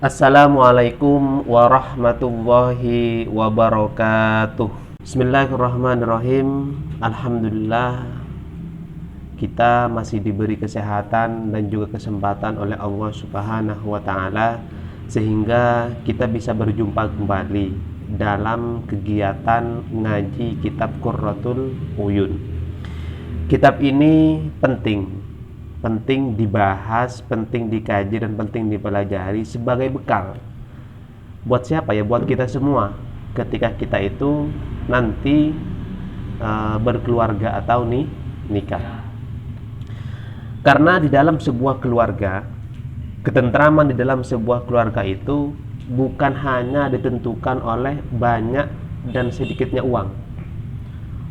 Assalamualaikum warahmatullahi wabarakatuh. Bismillahirrahmanirrahim. Alhamdulillah, kita masih diberi kesehatan dan juga kesempatan oleh Allah Subhanahu wa taala sehingga kita bisa berjumpa kembali dalam kegiatan ngaji kitab Qurratul Uyun. Kitab ini penting dibahas, penting dikaji, dan penting dipelajari sebagai bekal. Buat siapa ya? Buat kita semua ketika kita itu nanti berkeluarga atau nikah. Karena di dalam sebuah keluarga, ketentraman di dalam sebuah keluarga itu bukan hanya ditentukan oleh banyak dan sedikitnya uang.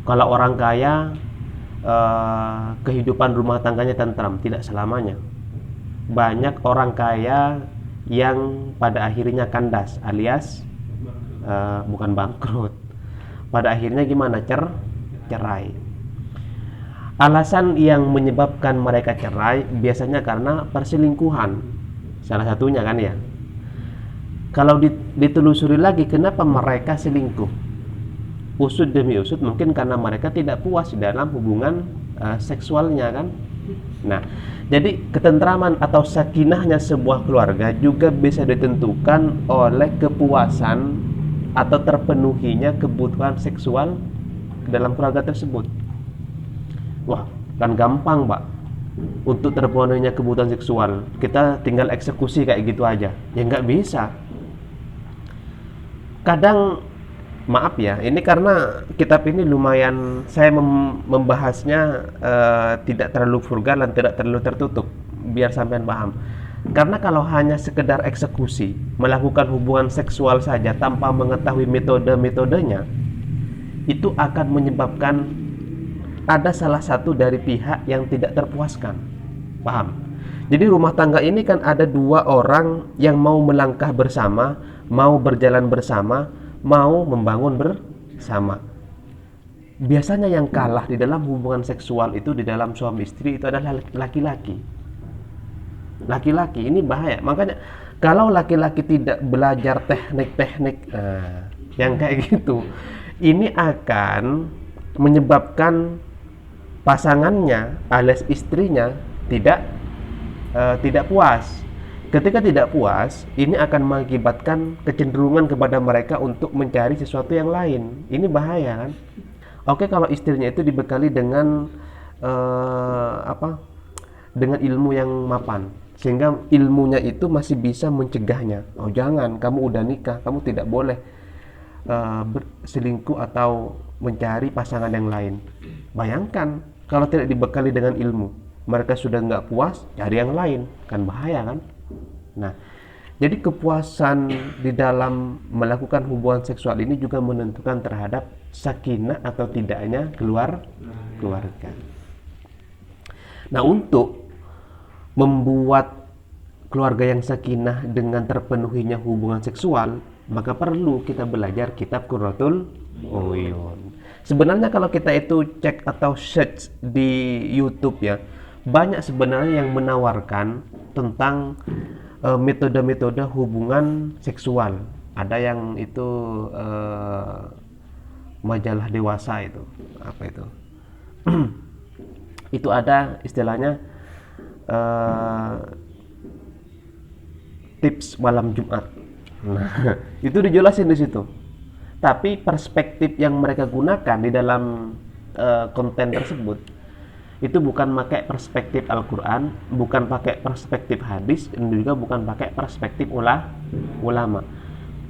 Kalau orang kaya, kehidupan rumah tangganya tentram, tidak selamanya. Banyak orang kaya yang pada akhirnya kandas, alias bukan bangkrut. Pada akhirnya gimana? Cerai. Alasan yang menyebabkan mereka cerai biasanya karena perselingkuhan. Salah satunya kan ya. Kalau ditelusuri lagi kenapa mereka selingkuh, usut demi usut mungkin karena mereka tidak puas dalam hubungan seksualnya kan. Nah, jadi ketentraman atau sakinahnya sebuah keluarga juga bisa ditentukan oleh kepuasan atau terpenuhinya kebutuhan seksual dalam keluarga tersebut. Wah, kan gampang Pak untuk terpenuhinya kebutuhan seksual, kita tinggal eksekusi kayak gitu aja. Ya nggak bisa. Kadang, maaf ya, ini karena kitab ini lumayan saya membahasnya tidak terlalu vulgar dan tidak terlalu tertutup, biar sampean paham. Karena kalau hanya sekedar eksekusi, melakukan hubungan seksual saja tanpa mengetahui metode-metodenya, itu akan menyebabkan ada salah satu dari pihak yang tidak terpuaskan. Paham? Jadi rumah tangga ini kan ada dua orang yang mau melangkah bersama, mau berjalan bersama, mau membangun bersama. Biasanya yang kalah di dalam hubungan seksual itu, di dalam suami istri itu adalah laki-laki. Laki-laki ini bahaya. Makanya kalau laki-laki tidak belajar teknik-teknik yang kayak gitu, ini akan menyebabkan pasangannya alias istrinya tidak puas. Ketika tidak puas, ini akan mengakibatkan kecenderungan kepada mereka untuk mencari sesuatu yang lain. Ini bahaya kan? Oke, kalau istrinya itu dibekali dengan dengan ilmu yang mapan, sehingga ilmunya itu masih bisa mencegahnya. Oh jangan, kamu udah nikah, kamu tidak boleh berselingkuh atau mencari pasangan yang lain. Bayangkan kalau tidak dibekali dengan ilmu, mereka sudah nggak puas, cari yang lain, kan bahaya kan? Nah, jadi kepuasan di dalam melakukan hubungan seksual ini juga menentukan terhadap sakinah atau tidaknya keluarga. Nah, untuk membuat keluarga yang sakinah dengan terpenuhinya hubungan seksual, maka perlu kita belajar kitab Qurratul Uyun. Sebenarnya kalau kita itu cek atau search di YouTube ya, banyak sebenarnya yang menawarkan tentang metode-metode hubungan seksual. Ada yang itu majalah dewasa itu, apa itu? Itu ada istilahnya tips malam Jumat. Nah, itu dijelasin di situ. Tapi perspektif yang mereka gunakan di dalam konten tersebut itu bukan pakai perspektif Al-Quran, bukan pakai perspektif hadis, dan juga bukan pakai perspektif ulama.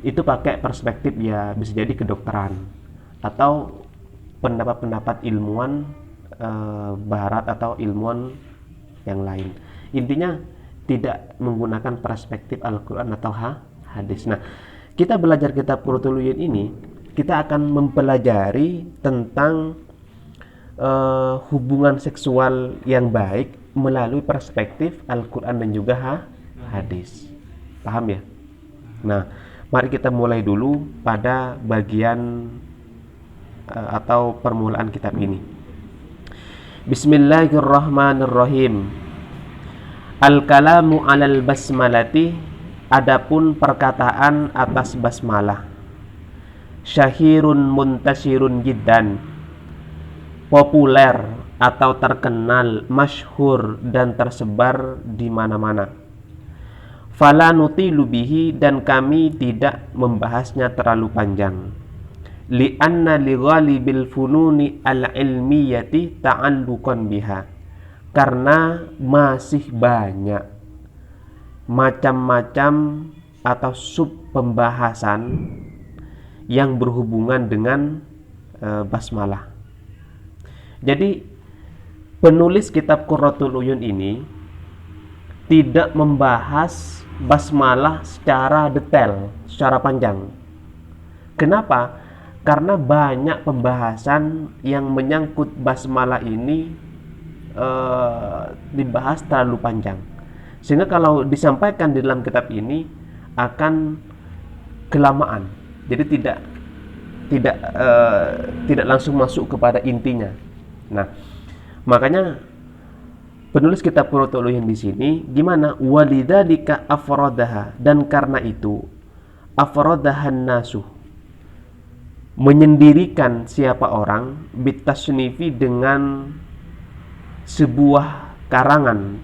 Itu pakai perspektif ya bisa jadi kedokteran atau pendapat-pendapat ilmuwan barat atau ilmuwan yang lain. Intinya tidak menggunakan perspektif Al-Quran atau hadis. Nah, kita belajar kitab Qurratul Uyun ini, kita akan mempelajari tentang hubungan seksual yang baik melalui perspektif Al-Quran dan juga hadis. Paham ya? Nah, mari kita mulai dulu pada bagian atau permulaan kitab ini. Bismillahirrahmanirrahim. Al-kalamu 'alal basmalati adapun perkataan atas basmalah, syahirun muntasirun jiddan, populer atau terkenal, masyhur dan tersebar di mana-mana. Fala nutilu bihi, dan kami tidak membahasnya terlalu panjang. Li'anna li ghalibil fununi al-ilmiyati ta'alluqan biha, karena masih banyak macam-macam atau sub pembahasan yang berhubungan dengan basmalah. Jadi penulis kitab Qurratul Uyun ini tidak membahas basmalah secara detail, secara panjang. Kenapa? Karena banyak pembahasan yang menyangkut basmalah ini dibahas terlalu panjang, sehingga kalau disampaikan di dalam kitab ini akan kelamaan. Jadi tidak langsung masuk kepada intinya. Nah, makanya penulis kitab Qurratul Uyun di sini gimana? Walidzalika afradaha, dan karena itu afradahan nasu, menyendirikan siapa orang, bitasnifi, dengan sebuah karangan,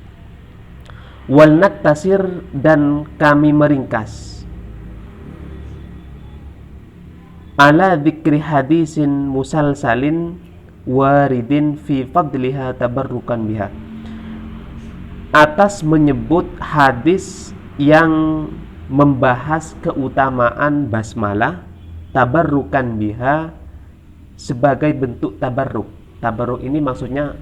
wal naktasir, dan kami meringkas, ala dzikri hadisin musalsalin waridin fi fadliha tabarrukan biha, atas menyebut hadis yang membahas keutamaan basmalah, tabarrukan biha, sebagai bentuk tabarruk. Tabarruk ini maksudnya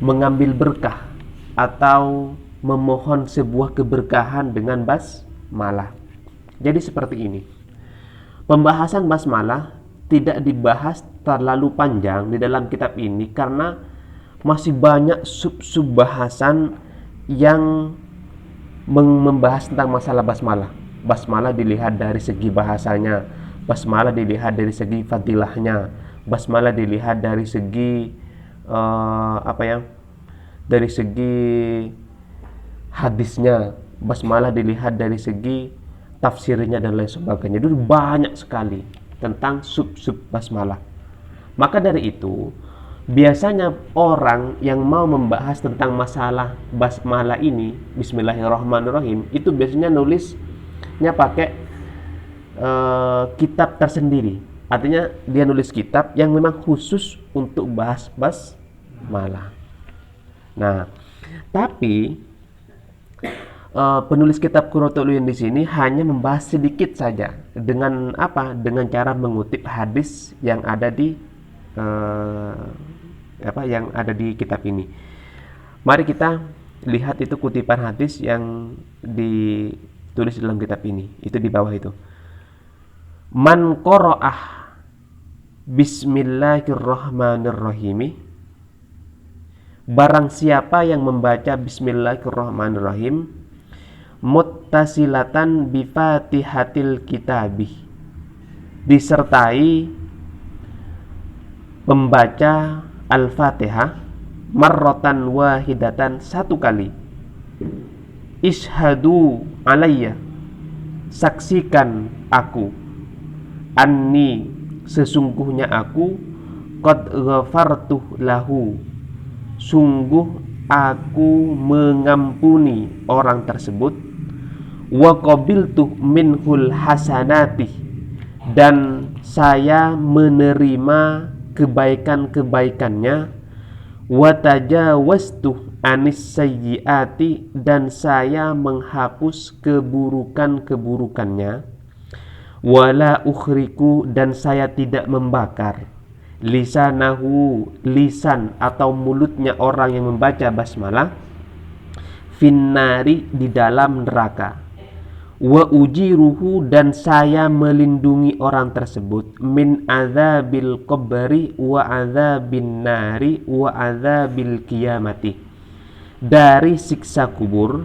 mengambil berkah atau memohon sebuah keberkahan dengan basmalah. Jadi seperti ini. Pembahasan basmalah tidak dibahas terlalu panjang di dalam kitab ini karena masih banyak sub-sub bahasan yang membahas tentang masalah basmalah. Basmalah dilihat dari segi bahasanya, basmalah dilihat dari segi fadilahnya, basmalah dilihat dari segi dari segi hadisnya, basmalah dilihat dari segi tafsirnya dan lain sebagainya. Itu banyak sekali tentang sub-sub basmalah. Maka dari itu, biasanya orang yang mau membahas tentang masalah basmalah ini, bismillahirrahmanirrahim, itu biasanya nulisnya pakai kitab tersendiri. Artinya dia nulis kitab yang memang khusus untuk bahas basmalah. Nah, tapi penulis kitab Qurratul Uyun di sini hanya membahas sedikit saja, dengan apa? Dengan cara mengutip hadis yang ada di yang ada di kitab ini. Mari kita lihat itu kutipan hadis yang ditulis dalam kitab ini. Itu di bawah itu. Man qara'ah bismillahirrahmanirrahim, barang siapa yang membaca bismillahirrahmanirrahim, muttasilatan bifatihatil kitabih, disertai membaca Al-Fatihah marratan wahidatan, satu kali. Ishhadu alayya, saksikan aku, anni, sesungguhnya aku, qad ghafartu lahu, sungguh aku mengampuni orang tersebut, wa qabiltu minhul hasanati, dan saya menerima kebaikan-kebaikannya, wa tajawaztu anis sayyiati, dan saya menghapus keburukan-keburukannya, wala ukhriku, dan saya tidak membakar, lisanahu, lisan atau mulutnya orang yang membaca basmalah, finnari, di dalam neraka, wa ujiruhu, dan saya melindungi orang tersebut, min adzabil qabri wa adzabin nari wa adzabil qiyamati, dari siksa kubur,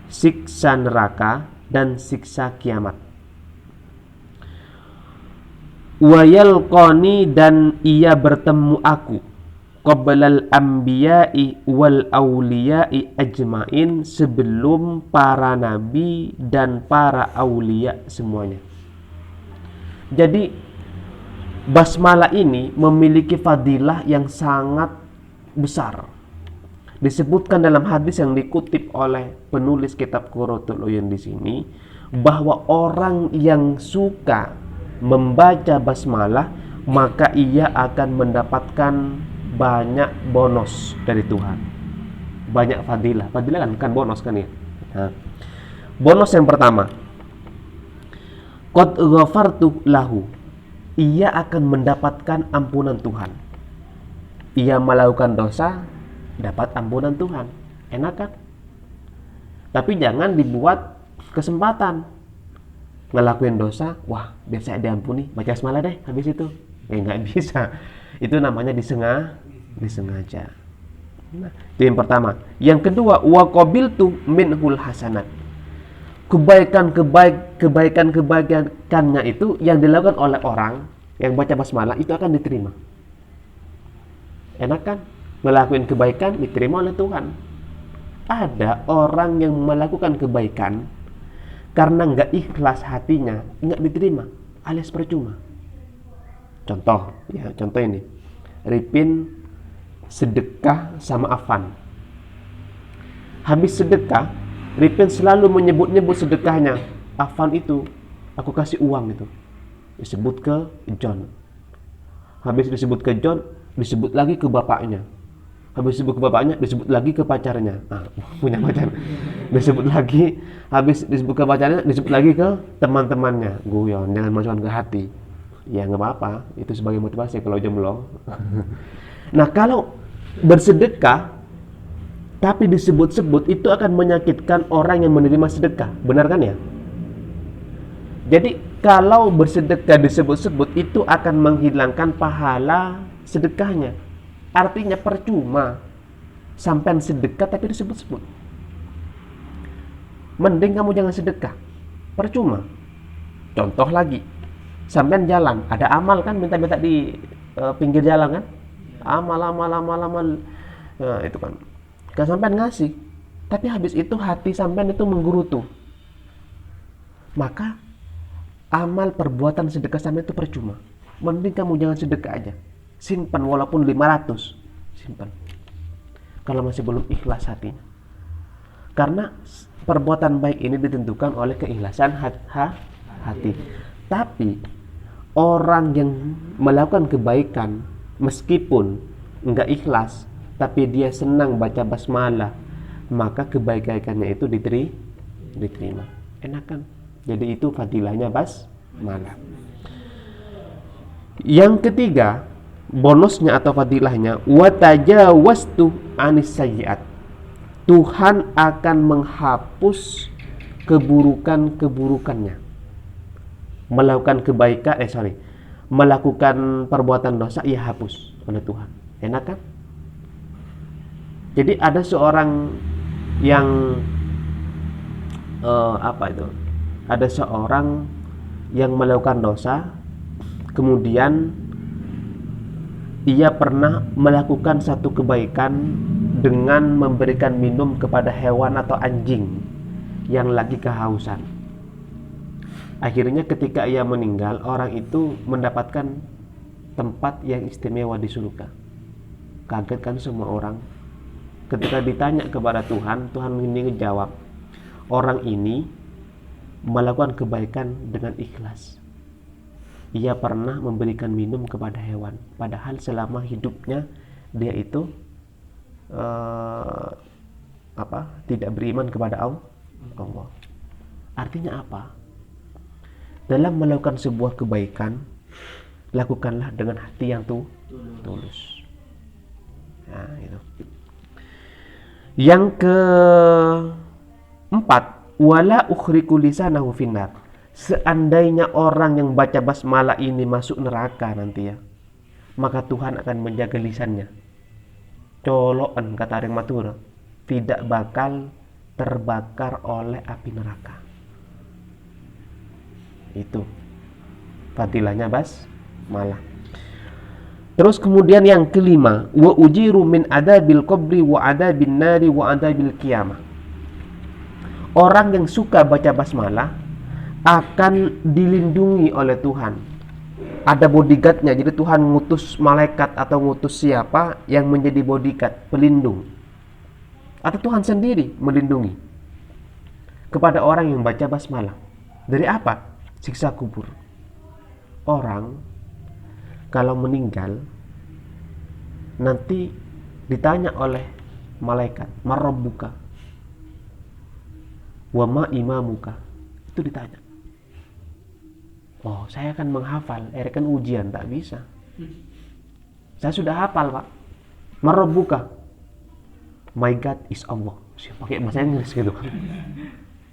siksa neraka, dan siksa kiamat. Wa yalqani, dan ia bertemu aku, qablal anbiya'i wal auliya'i ajmain, sebelum para nabi dan para aulia semuanya. Jadi basmalah ini memiliki fadilah yang sangat besar. Disebutkan dalam hadis yang dikutip oleh penulis kitab Qurratul Uyun di sini, bahwa orang yang suka membaca basmalah maka ia akan mendapatkan banyak bonus dari Tuhan, banyak fadilah. Fadilah kan bonus kan ya. Nah, bonus yang pertama, qad ghafartu lahu, ia akan mendapatkan ampunan Tuhan. Ia melakukan dosa, dapat ampunan Tuhan. Enak kan? Tapi jangan dibuat kesempatan ngelakuin dosa, wah biar saya diampuni, baca basmalah deh habis itu. Nggak bisa. Itu namanya disengaja. Nah, itu yang pertama. Yang kedua, wa qabiltu minhul hasanat. Kebaikannya itu yang dilakukan oleh orang yang baca basmalah itu akan diterima. Enak kan? Melakukan kebaikan diterima oleh Tuhan. Ada orang yang melakukan kebaikan karena nggak ikhlas hatinya, nggak diterima, alias percuma. Contoh ini, Ripin sedekah sama Afan. Habis sedekah, Ripin selalu menyebut-nyebut sedekahnya. Afan itu, aku kasih uang itu. Disebut ke John. Habis disebut ke John, disebut lagi ke bapaknya. Habis disebut ke bapaknya, disebut lagi ke pacarnya. Punya pacar. Disebut lagi, habis disebut ke pacarnya, disebut lagi ke teman-temannya. Guyon, jangan masukkan ke hati. Ya nggak apa-apa, itu sebagai motivasi kalau jomblo. Nah, kalau bersedekah tapi disebut-sebut, itu akan menyakitkan orang yang menerima sedekah. Benar kan ya? Jadi kalau bersedekah disebut-sebut, itu akan menghilangkan pahala sedekahnya. Artinya percuma sampai sedekah tapi disebut-sebut. Mending kamu jangan sedekah, percuma. Contoh lagi, sampean jalan, ada amal kan, minta-minta di pinggir jalan kan, amal. Nah, itu kan sampean ngasih, tapi habis itu hati sampean itu menggerutu, maka amal perbuatan sedekah sampean itu percuma. Mending kamu jangan sedekah aja, simpan walaupun 500, simpan kalau masih belum ikhlas hatinya. Karena perbuatan baik ini ditentukan oleh keikhlasan hati. Tapi orang yang melakukan kebaikan meskipun enggak ikhlas, tapi dia senang baca basmalah, maka kebaikannya itu diterima. Enak kan? Jadi itu fadilahnya basmalah. Yang ketiga, bonusnya atau fadilahnya, wa tajawaztu anis sayyi'at. Tuhan akan menghapus keburukan-keburukannya. Melakukan perbuatan dosa, ia hapus oleh Tuhan. Enak kan? Jadi ada seorang yang ada seorang yang melakukan dosa, kemudian ia pernah melakukan satu kebaikan dengan memberikan minum kepada hewan atau anjing yang lagi kehausan. Akhirnya ketika ia meninggal, orang itu mendapatkan tempat yang istimewa di surga. Kaget kan semua orang. Ketika ditanya kepada Tuhan, Tuhan ini menjawab, orang ini melakukan kebaikan dengan ikhlas. Ia pernah memberikan minum kepada hewan, padahal selama hidupnya dia itu tidak beriman kepada Allah. Artinya apa? Dalam melakukan sebuah kebaikan, lakukanlah dengan hati yang tulus. Nah, itu. Yang keempat, wala ukhriku lisanahu finnar. Seandainya orang yang baca basmalah ini masuk neraka nanti ya, maka Tuhan akan menjaga lisannya. Colokan, kata ada yang matur, tidak bakal terbakar oleh api neraka. Itu fadilahnya basmalah. Terus kemudian yang kelima, wa ujiru min adabil qabri wa adabin nari wa adabil qiyamah. Orang yang suka baca basmalah akan dilindungi oleh Tuhan. Ada bodyguardnya, jadi Tuhan ngutus malaikat atau ngutus siapa yang menjadi bodyguard, pelindung. Atau Tuhan sendiri melindungi kepada orang yang baca basmalah. Dari apa? Siksa kubur. Orang kalau meninggal nanti ditanya oleh malaikat, marabbuka wa ma imamuka. Itu ditanya. Oh, saya akan menghafal. Kan ujian, tak bisa. Saya sudah hafal, Pak. Marabbuka. My God is Allah. Pakai bahasa Inggris gitu.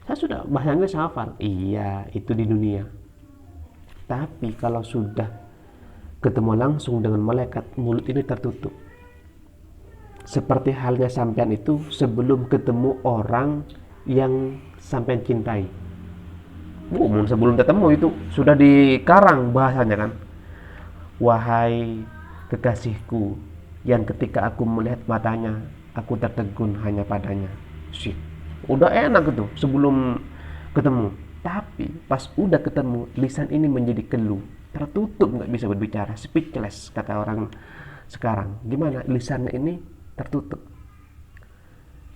Saya sudah bahasa Inggris hafal. Iya, itu di dunia. Tapi kalau sudah ketemu langsung dengan malaikat, mulut ini tertutup. Seperti halnya sampean itu sebelum ketemu orang yang sampean cintai. Sebelum ketemu itu sudah dikarang bahasanya kan. Wahai kekasihku, yang ketika aku melihat matanya, aku tertegun hanya padanya. Udah enak itu sebelum ketemu. Tapi pas udah ketemu, lisan ini menjadi keluh, tertutup, nggak bisa berbicara, speechless kata orang sekarang. Gimana? Lisannya ini tertutup.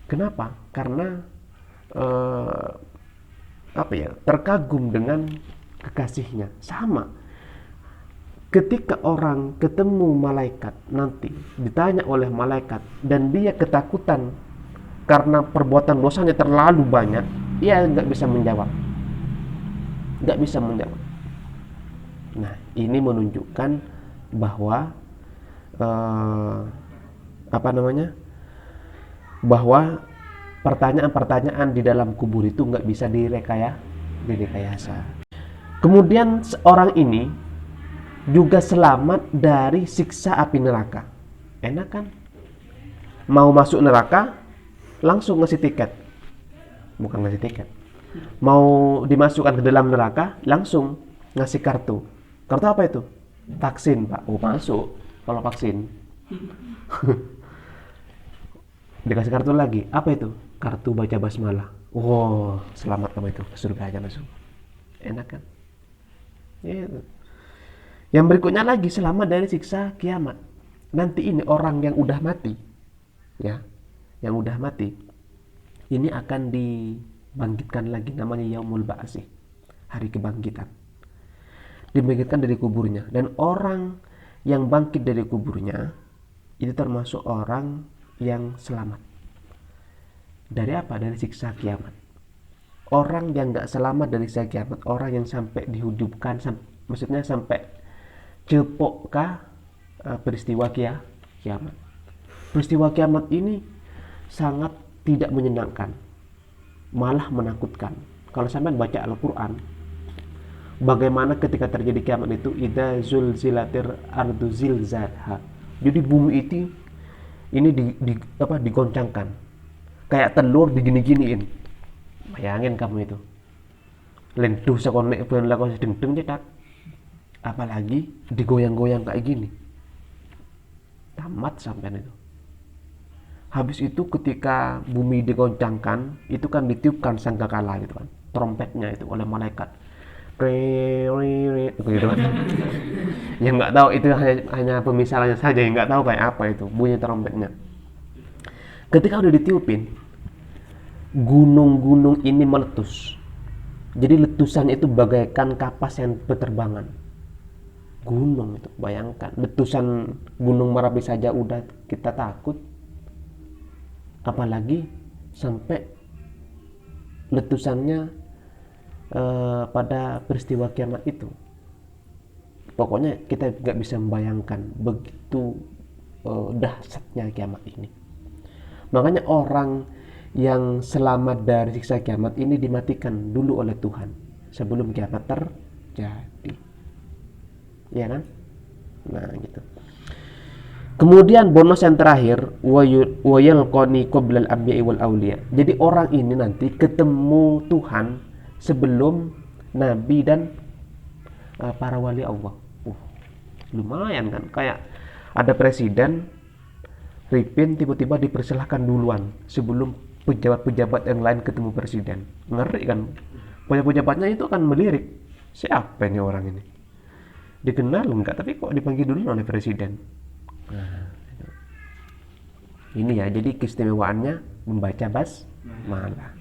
Kenapa? Karena terkagum dengan kekasihnya. Sama ketika orang ketemu malaikat, nanti ditanya oleh malaikat dan dia ketakutan karena perbuatan dosanya terlalu banyak, ia nggak bisa menjawab. Nah, ini menunjukkan bahwa bahwa pertanyaan-pertanyaan di dalam kubur itu nggak bisa direkayasa. Kemudian seorang ini juga selamat dari siksa api neraka. Enak kan? Mau masuk neraka, langsung ngasih tiket. Bukan ngasih tiket. Mau dimasukkan ke dalam neraka, langsung ngasih kartu. Kartu apa itu? Vaksin, Pak. Oh, masuk kalau vaksin. Dikasih kartu lagi. Apa itu? Kartu baca basmalah. Oh, selamat kamu itu. Surga aja masuk. Enak kan? Itu. Yang berikutnya lagi, selamat dari siksa kiamat. Nanti ini orang yang udah mati, ya, yang udah mati, ini akan dibangkitkan lagi, namanya Yaumul Ba'si, hari kebangkitan. Dibangkitkan dari kuburnya, dan orang yang bangkit dari kuburnya itu termasuk orang yang selamat. Dari apa? Dari siksa kiamat. Orang yang nggak selamat dari siksa kiamat, orang yang sampai dihidupkan, maksudnya sampai cepokkah peristiwa kiamat. Peristiwa kiamat ini sangat tidak menyenangkan, malah menakutkan. Kalau sampai baca Al-Quran, bagaimana ketika terjadi kiamat itu, idza zulzilatir ardu zilzalha. Jadi bumi itu ini digoncangkan, kayak telur digini-giniin. Bayangin kamu itu, lenduh sekonek ben lakon deng-deng cetak. Apalagi digoyang-goyang kayak gini, tamat sampean itu. Habis itu ketika bumi digoncangkan, itu kan ditiupkan sangkakala gitu kan, trompetnya itu oleh malaikat, gitu kan. Yang nggak tahu itu hanya pemisalannya saja, yang nggak tahu kayak apa itu bunyi trompetnya. Ketika udah ditiupin, gunung-gunung ini meletus. Jadi letusannya itu bagaikan kapas yang berterbangan. Gunung itu, bayangkan letusan gunung Merapi saja udah kita takut, apalagi sampai letusannya pada peristiwa kiamat itu. Pokoknya kita nggak bisa membayangkan begitu dahsyatnya kiamat ini. Makanya orang yang selamat dari siksa kiamat ini dimatikan dulu oleh Tuhan sebelum kiamat terjadi. Ya kan? Nah, gitu. Kemudian bonus yang terakhir, wa yalqani qablal anbiya'i wal awliya. Jadi orang ini nanti ketemu Tuhan sebelum nabi dan para wali Allah. Lumayan kan? Kayak Ada presiden, Ripin tiba-tiba dipersilahkan duluan sebelum pejabat-pejabat yang lain ketemu presiden. Ngeri kan? Pejabat-pejabatnya itu akan melirik. Siapa ini orang ini? Dikenal enggak, tapi kok dipanggil dulu oleh presiden? Nah, ini ya, jadi keistimewaannya membaca basmalah.